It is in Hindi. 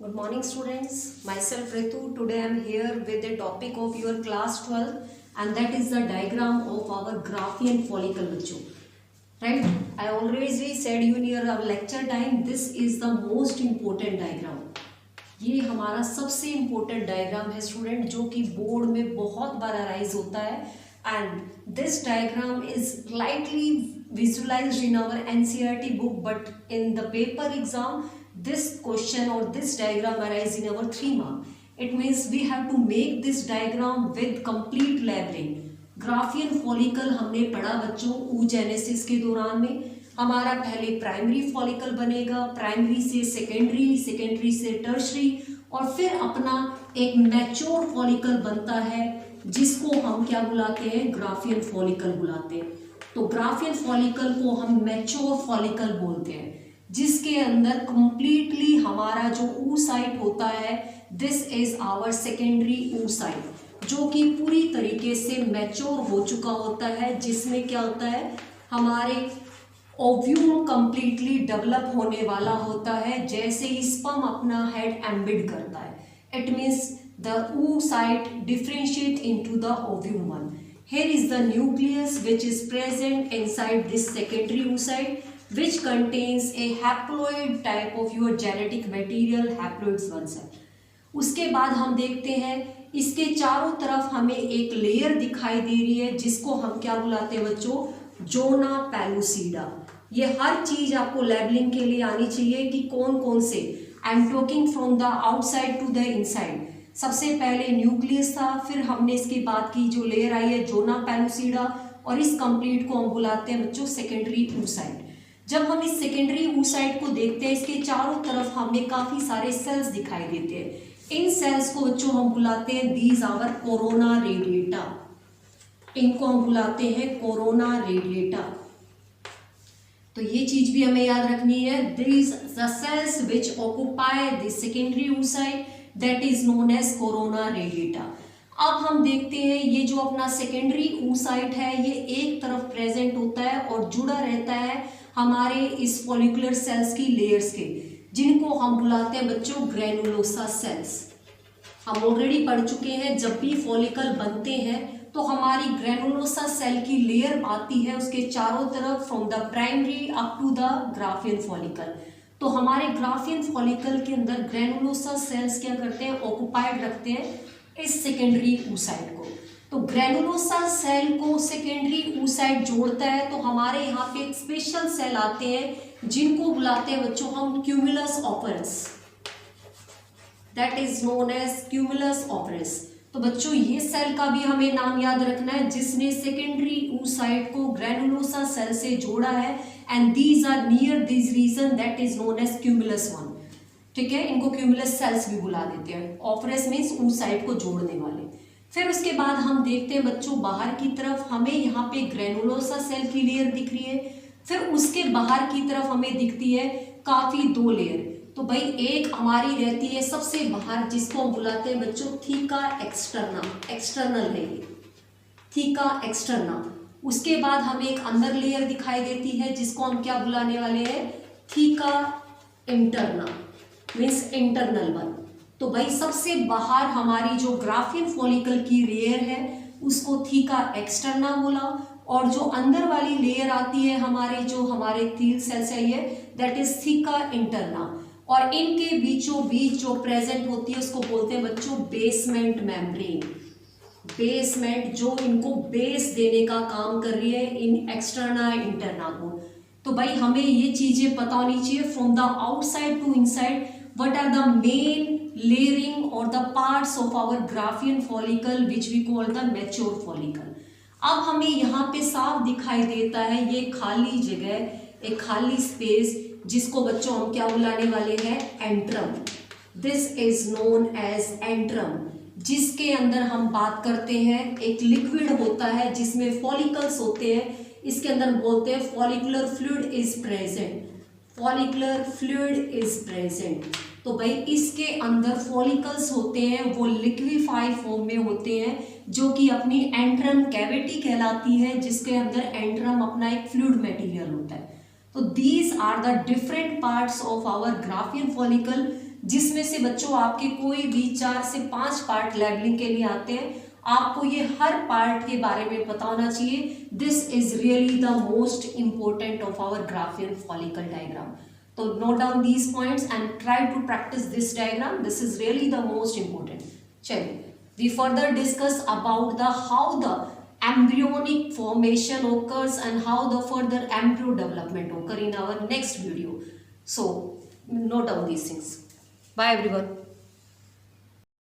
Good morning students, myself Ritu. Today I am here with the topic of your class 12 and that is the diagram of our Graafian follicle बच्चों. Right? I already said you in our lecture time this is the most important diagram. ये हमारा सबसे इम्पोर्टेंट डायग्राम है स्टूडेंट जो कि बोर्ड में बहुत बार अराइज होता है and this diagram is lightly visualised in our NCERT book but in the paper exam this question or this diagram arise in our 3 mark. It means we have to make this diagram with complete labeling. Graafian follicle हमने पढ़ा बच्चों oogenesis के दौरान में. हमारा पहले प्राइमरी फॉलिकल बनेगा, प्राइमरी से सेकेंडरी, सेकेंडरी से टर्शरी और फिर अपना एक मैच्योर फॉलिकल बनता है जिसको हम क्या बुलाते हैं, ग्राफियन फॉलिकल बुलाते हैं. तो ग्राफियन फॉलिकल को हम मैच्योर फॉलिकल बोलते हैं जिसके अंदर कंप्लीटली हमारा जो oocyte होता है this is our secondary oocyte जो कि पूरी तरीके से मैच्योर हो चुका होता है जिसमें क्या होता है हमारे ओव्यूल कंप्लीटली डेवलप होने वाला होता है जैसे ही स्पर्म अपना हेड एम्बिड करता है. It means the oocyte differentiate into the ovum one. Here is the nucleus which is present inside this secondary oocyte which contains a haploid type of your genetic material haploids one cell. उसके बाद हम देखते हैं इसके चारों तरफ हमें एक लेयर दिखाई दे रही है जिसको हम क्या बुलाते हैं बच्चों, जोना पेलुसिडा. ये हर चीज आपको लेबलिंग के लिए आनी चाहिए कि कौन कौन से. I am talking from the outside to the inside. सबसे पहले न्यूक्लियस था, फिर हमने इसके बाद की जो लेयर आई है जोना पेलुसिडा और इस कंप्लीट को हम बुलाते हैं बच्चों सेकेंडरी oocyte. जब हम इस सेकेंडरी oocyte को देखते हैं इसके चारों तरफ हमें काफी सारे सेल्स दिखाई देते हैं. इन सेल्स को बच्चों हम बुलाते हैं दीज आवर कोरोना रेडिएटा. इनको हम बुलाते हैं कोरोना रेडिएटा. तो ये चीज भी हमें याद रखनी है. These the cells which occupy the secondary oocyte that is known as corona radiata. अब हम देखते हैं ये जो अपना सेकेंडरी oocyte है ये एक तरफ प्रेजेंट होता है और जुड़ा रहता है हमारे इस फॉलिकुलर सेल्स की लेयर्स के जिनको हम बुलाते हैं बच्चों ग्रेनुलोसा सेल्स. हम ऑलरेडी पढ़ चुके हैं जब भी फॉलिकल बनते हैं तो हमारी ग्रेनुलोसा सेल की लेयर आती है उसके चारों तरफ from the primary up to the Graafian follicle. तो हमारे ग्राफियन फॉलिकल के अंदर ग्रेनुलोसा सेल्स क्या करते हैं, ऑक्युपाइड रखते हैं इस सेकेंडरी oocyte को. तो ग्रेनुलोसा सेल को सेकेंडरी oocyte जोड़ता है तो हमारे यहाँ पे एक स्पेशल सेल आते हैं जिनको बुलाते हैं बच्चों हम cumulus oophorus. That is known as cumulus oophorus. तो बच्चों ये सेल का भी हमें नाम याद रखना है जिसने सेकेंडरी oocyte को ग्रेनुलोसा सेल से जोड़ा है and these are near this region that is known as cumulus one. ठीक है, इनको क्यूमुलस सेल्स भी बुला देते हैं. ऑपरेंस मीन्स oocyte को जोड़ने वाले. फिर उसके बाद हम देखते हैं बच्चों बाहर की तरफ हमें यहाँ पे ग्रेनुलोसा सेल की लेयर दिख रही है. फिर उसके बाहर की तरफ हमें दिखती है काफी 2 लेयर. तो भाई एक हमारी रहती है सबसे बाहर जिसको हम बुलाते हैं बच्चों थीका एक्सटर्ना. एक्सटर्नल है ये थीका एक्सटर्ना. उसके बाद हमें एक अंदर लेयर दिखाई देती है जिसको हम क्या बुलाने वाले हैं, theca interna means internal one. तो भाई सबसे बाहर हमारी जो ग्राफियन फॉलिकल की लेयर है उसको थीका एक्सटर्ना बोला और जो अंदर वाली लेयर आती है हमारे थील सेल्स है ये दैट इज थीका इंटरना. और इनके बीचों बीच जो प्रेजेंट होती है उसको बोलते हैं बच्चों बेसमेंट मेम्ब्रेन. बेसमेंट जो इनको बेस देने का काम कर रही है इन एक्सटर्ना इंटरना को. तो भाई हमें ये चीजें पता होनी चाहिए from the outside to inside what are the main layering or the parts of our Graafian follicle which we call the mature follicle. अब हमें यहाँ पे साफ दिखाई देता है ये खाली जगह, एक खाली स्पेस जिसको बच्चों हम क्या बुलाने वाले हैं, antrum. This is known as antrum जिसके अंदर हम बात करते हैं एक लिक्विड होता है जिसमें फॉलिकल्स होते हैं. इसके अंदर बोलते हैं follicular fluid is present. Follicular fluid is present. तो भाई इसके अंदर फॉलिकल्स होते हैं वो लिक्विफाइड फॉर्म में होते हैं जो कि अपनी एंट्रम कैविटी कहलाती है जिसके अंदर एंट्रम अपना एक फ्लूइड मटेरियल होता है. तो these are the different parts of our Graafian follicle जिसमें से बच्चों आपके कोई भी 4 से 5 पार्ट लेबलिंग के लिए आते हैं। आपको ये हर पार्ट के बारे में पता होना चाहिए। This is really the most important of our Graafian follicle diagram. तो note down these points and try to practise this diagram. This is really the most important. चलिए, we further discuss about the how the embryonic formation occurs and how the further embryo development occur in our next video. So note down these things. Bye everyone.